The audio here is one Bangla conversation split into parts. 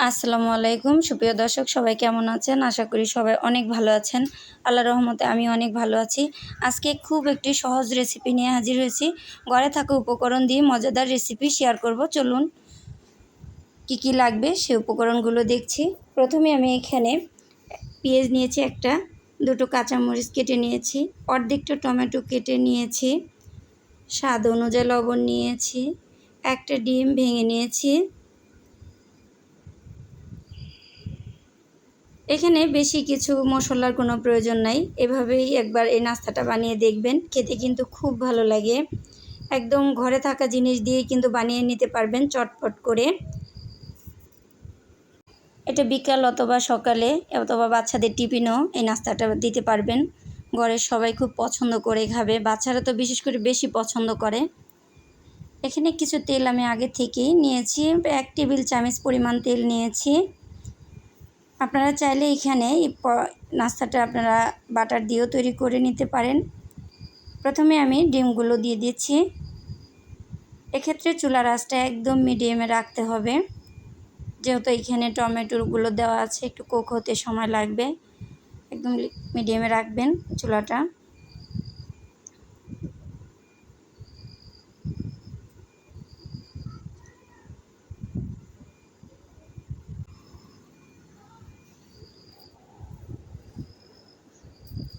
আসসালামু আলাইকুম সুপ্রিয় দর্শক, সবাই কেমন আছেন? আশা করি সবাই অনেক ভালো আছেন। আল্লাহর রহমতে আমি অনেক ভালো আছি। আজকে খুব একটি সহজ রেসিপি নিয়ে হাজির হয়েছি। ঘরে থাকা উপকরণ দিয়ে মজাদার রেসিপি শেয়ার করব। চলুন কি কি লাগবে সেই উপকরণগুলো দেখছি। প্রথমে আমি এখানে পেঁয়াজ নিয়েছি একটা, দুটো কাঁচামরিচ কেটে নিয়েছি, অর্ধেকটা টমেটো কেটে নিয়েছি, স্বাদ অনুযায়ী লবণ নিয়েছি, একটা ডিম ভেঙে নিয়েছি। এখানে বেশি কিছু মশলার কোনো প্রয়োজন নাই। এভাবেই একবার এই নাস্তাটা বানিয়ে দেখবেন, খেতে কিন্তু খুব ভালো লাগে। একদম ঘরে থাকা জিনিস দিয়ে কিন্তু বানিয়ে নিতে পারবেন চটপট করে। এটা বিকাল অথবা সকালে অথবা বাচ্চাদের টিফিনও এই নাস্তাটা দিতে পারবেন। ঘরের সবাই খুব পছন্দ করে খাবে, বাচ্চারা তো বিশেষ করে বেশি পছন্দ করে। এখানে কিছু তেল আমি আগে থেকেই নিয়েছি, 1 টেবিল চামচ পরিমাণ তেল নিয়েছি। আপনারা চাইলে এখানে নাস্তাটা আপনারা বাটার দিয়েও তৈরি করে নিতে পারেন। প্রথমে আমি ডিমগুলো দিয়ে দিচ্ছি। এক্ষেত্রে চুলার আঁচটা একদম মিডিয়ামে রাখতে হবে, যেহেতু এখানে টমেটোগুলো দেওয়া আছে, একটু কুক হতে সময় লাগবে। একদম মিডিয়ামে রাখবেন চুলাটা।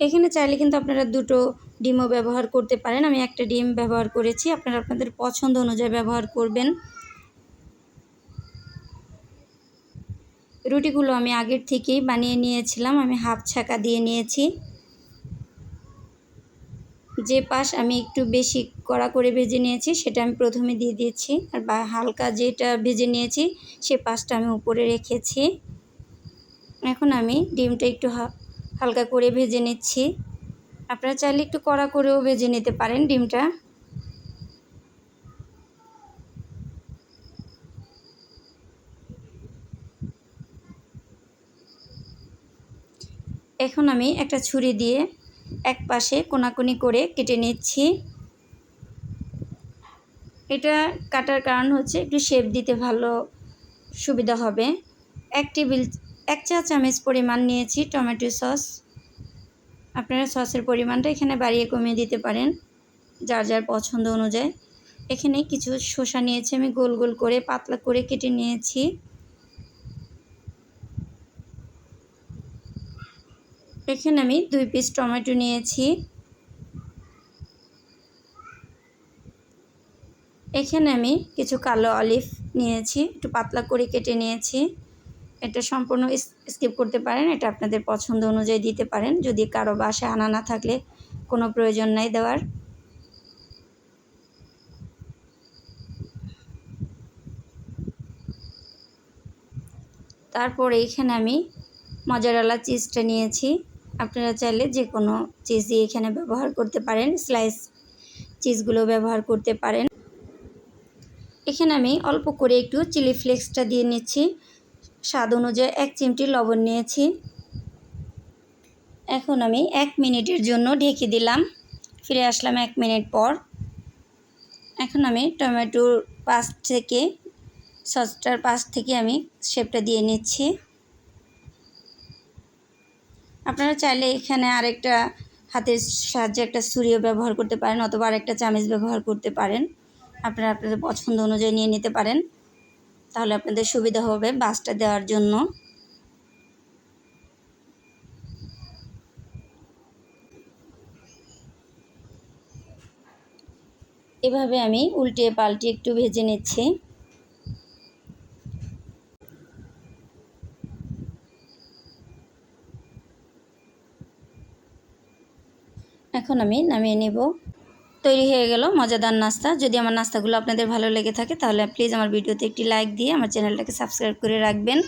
এখানে চাইলে কিন্তু আপনারা দুটো ডিমও ব্যবহার করতে পারেন। আমি একটা ডিম ব্যবহার করেছি, আপনারা আপনাদের পছন্দ অনুযায়ী ব্যবহার করবেন। রুটিগুলো আমি আগের থেকেই বানিয়ে নিয়েছিলাম, আমি হাফ ছাকা দিয়ে নিয়েছি। যে পাশ আমি একটু বেশি কড়া করে ভেজে নিয়েছি সেটা আমি প্রথমে দিয়ে দিয়েছি, আর হালকা যেটা ভেজে নিয়েছি সে পাশটা আমি উপরে রেখেছি। এখন আমি ডিমটা একটু হালকা করে ভেজে নিচ্ছি। আপনারা চাইলে একটু কড়া করেও ভেজে নিতে পারেন ডিমটা। এখন আমি একটা ছুরি দিয়ে এক পাশে কোনাকুনি করে কেটে নিচ্ছি। এটা কাটার কারণ হচ্ছে একটু শেপ দিতে ভালো সুবিধা হবে। 1 চা চামচ পরিমাণ নিয়েছি টমেটো সস। আপনারা সসের পরিমাণটা এখানে বাড়িয়ে কমিয়ে দিতে পারেন যার যার পছন্দ অনুযায়ী। এখানে কিছু শসা নিয়েছি, আমি গোল গোল করে পাতলা করে কেটে নিয়েছি। এখানে আমি 2 পিস টমেটো নিয়েছি। এখানে আমি কিছু কালো অলিভ নিয়েছি, একটু পাতলা করে কেটে নিয়েছি। এটা সম্পূর্ণ স্কিপ করতে পারেন, এটা আপনাদের পছন্দ অনুযায়ী দিতে পারেন। যদি কারো বাসায় আনা না থাকলে কোনো প্রয়োজন নাই দেওয়ার। তারপরে এখানে আমি মজারেলা চিজটা নিয়েছি। আপনারা চাইলে যে কোনো চিজ দিয়ে এখানে ব্যবহার করতে পারেন, স্লাইস চিজগুলো ব্যবহার করতে পারেন। এখানে আমি অল্প করে একটু চিলি ফ্লেক্সটা দিয়ে নিচ্ছি। স্বাদ অনুযায়ী 1 চিমটি লবণ নিয়েছি। এখন আমি 1 মিনিটের জন্য ঢেকে দিলাম। ফিরে আসলাম 1 মিনিট পর। এখন আমি টমেটোর পাশ থেকে সসটার পাশ থেকে আমি শেপটা দিয়ে নিচ্ছি। আপনারা চাইলে এখানে আরেকটা হাতের সাহায্যে একটা ছুরিও ব্যবহার করতে পারেন, অথবা আরেকটা চামচ ব্যবহার করতে পারেন। আপনারা আপনাদের পছন্দ অনুযায়ী নিয়ে নিতে পারেন, তাহলে আপনাদের সুবিধা হবে বাসটা দেওয়ার জন্য। এভাবে আমি উল্টে পাল্টে একটু ভেজে নিচ্ছি। এখন আমি নামিয়ে নেব। তৈরি হয়ে গেল মজাদার নাস্তা। যদি আমার নাস্তাগুলো আপনাদের ভালো লেগে থাকে তাহলে প্লিজ আমার ভিডিওতে একটি লাইক দিয়ে আমার চ্যানেলটাকে সাবস্ক্রাইব করে রাখবেন।